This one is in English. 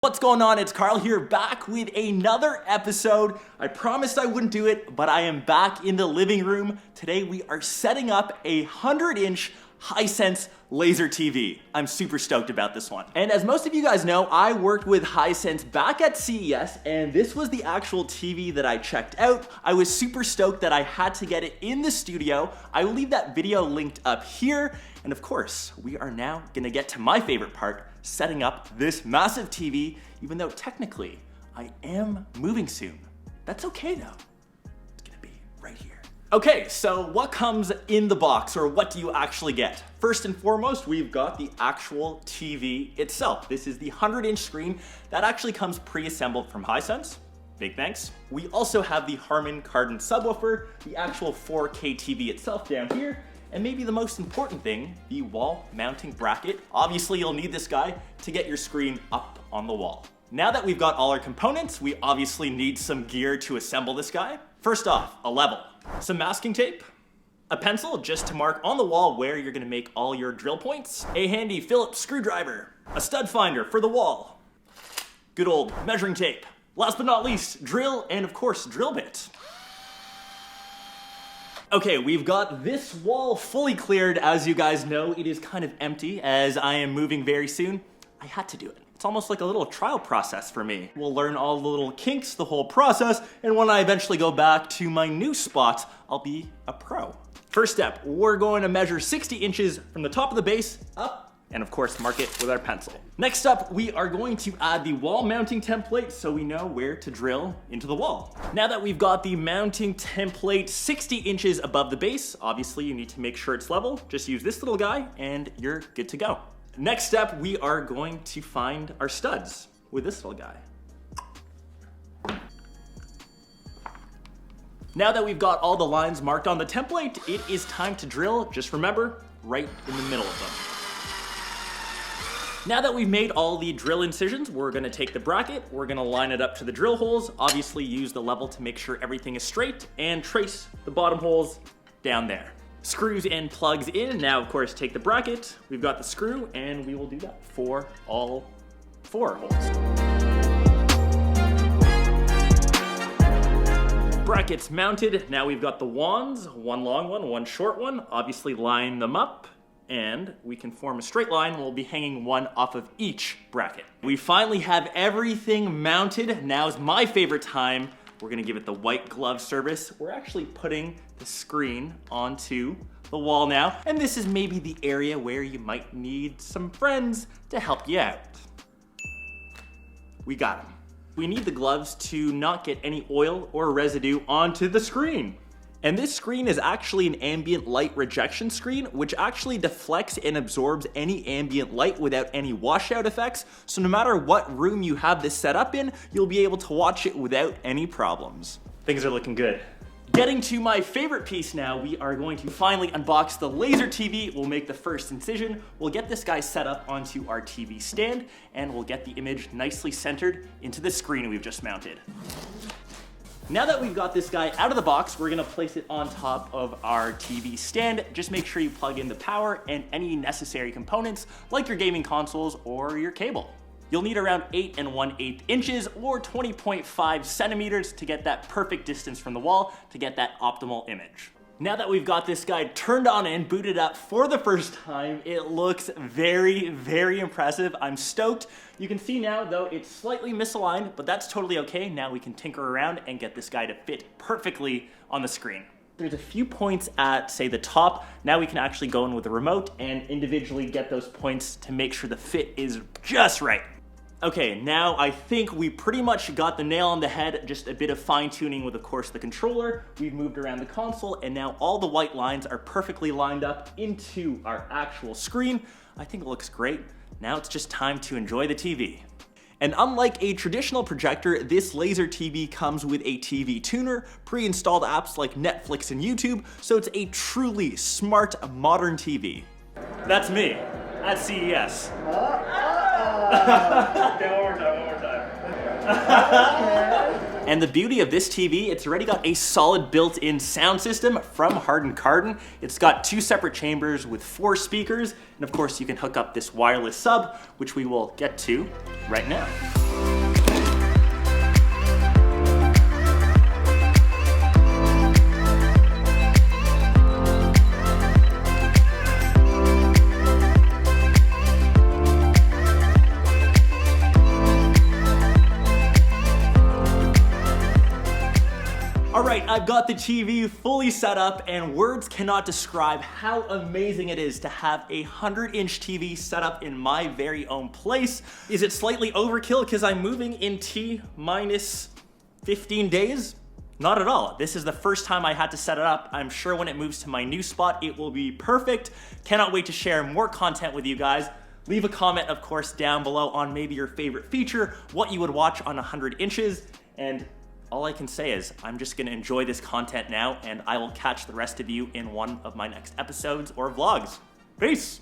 What's going on? It's Karl here, back with another episode. I promised I wouldn't do it, but I am back in the living room. Today we are setting up a 100-inch Hisense laser TV. I'm super stoked about this one. And as most of you guys know, I worked with Hisense back at CES, and this was the actual TV that I checked out. I was super stoked that I had to get it in the studio. I will leave that video linked up here. And of course, we are now gonna get to my favorite part, setting up this massive TV, even though technically I am moving soon. That's okay though. It's gonna be right here. Okay, so what comes in the box, or what do you actually get? First and foremost, we've got the actual TV itself. This is the 100-inch screen that actually comes pre-assembled from Hisense. Big thanks. We also have the Harman Kardon subwoofer, the actual 4K TV itself down here, and maybe the most important thing, the wall mounting bracket. Obviously, you'll need this guy to get your screen up on the wall. Now that we've got all our components, we obviously need some gear to assemble this guy. First off, a level, some masking tape, a pencil just to mark on the wall where you're gonna make all your drill points, a handy Phillips screwdriver, a stud finder for the wall, good old measuring tape, last but not least, drill, and of course, drill bit. Okay, we've got this wall fully cleared. As you guys know, it is kind of empty as I am moving very soon. I had to do it. It's almost like a little trial process for me. We'll learn all the little kinks, the whole process, and when I eventually go back to my new spot, I'll be a pro. First step, we're going to measure 60 inches from the top of the base up, and of course mark it with our pencil. Next up, we are going to add the wall mounting template so we know where to drill into the wall. Now that we've got the mounting template 60 inches above the base, obviously you need to make sure it's level. Just use this little guy and you're good to go. Next step, we are going to find our studs with this little guy. Now that we've got all the lines marked on the template, it is time to drill. Just remember, right in the middle of them. Now that we've made all the drill incisions, we're gonna take the bracket, we're gonna line it up to the drill holes, obviously use the level to make sure everything is straight, and trace the bottom holes down there. Screws and plugs in. Now, of course, take the bracket, we've got the screw, and we will do that for all 4 holes. Brackets mounted. Now we've got the wands, one long one, one short one. Obviously line them up, and we can form a straight line. We'll be hanging one off of each bracket. We finally have everything mounted. Now's my favorite time. We're gonna give it the white glove service. We're actually putting the screen onto the wall now, and this is maybe the area where you might need some friends to help you out. We got them. We need the gloves to not get any oil or residue onto the screen. And this screen is actually an ambient light rejection screen, which actually deflects and absorbs any ambient light without any washout effects. So no matter what room you have this set up in, you'll be able to watch it without any problems. Things are looking good. Getting to my favorite piece now, we are going to finally unbox the laser TV. We'll make the first incision. We'll get this guy set up onto our TV stand, and we'll get the image nicely centered into the screen we've just mounted. Now that we've got this guy out of the box, we're gonna place it on top of our TV stand. Just make sure you plug in the power and any necessary components, like your gaming consoles or your cable. You'll need around 8 1/8 inches or 20.5 centimeters to get that perfect distance from the wall to get that optimal image. Now that we've got this guy turned on and booted up for the first time, it looks very, very impressive. I'm stoked. You can see now, though, it's slightly misaligned, but that's totally okay. Now we can tinker around and get this guy to fit perfectly on the screen. There's a few points at, say, the top. Now we can actually go in with the remote and individually get those points to make sure the fit is just right. Okay, now I think we pretty much got the nail on the head, just a bit of fine tuning with, of course, the controller. We've moved around the console, and now all the white lines are perfectly lined up into our actual screen. I think it looks great. Now it's just time to enjoy the TV. And unlike a traditional projector, this laser TV comes with a TV tuner, pre-installed apps like Netflix and YouTube, so it's a truly smart, modern TV. That's me at CES. Okay, one more time. And the beauty of this TV, it's already got a solid built-in sound system from Harman Kardon. It's got 2 separate chambers with 4 speakers, and of course you can hook up this wireless sub, which we will get to right now. I've got the TV fully set up, and words cannot describe how amazing it is to have a 100-inch TV set up in my very own place. Is it slightly overkill because I'm moving in T-minus 15 days? Not at all. This is the first time I had to set it up. I'm sure when it moves to my new spot, it will be perfect. Cannot wait to share more content with you guys. Leave a comment, of course, down below on maybe your favorite feature, what you would watch on 100 inches, and all I can say is I'm just gonna enjoy this content now, and I will catch the rest of you in one of my next episodes or vlogs. Peace!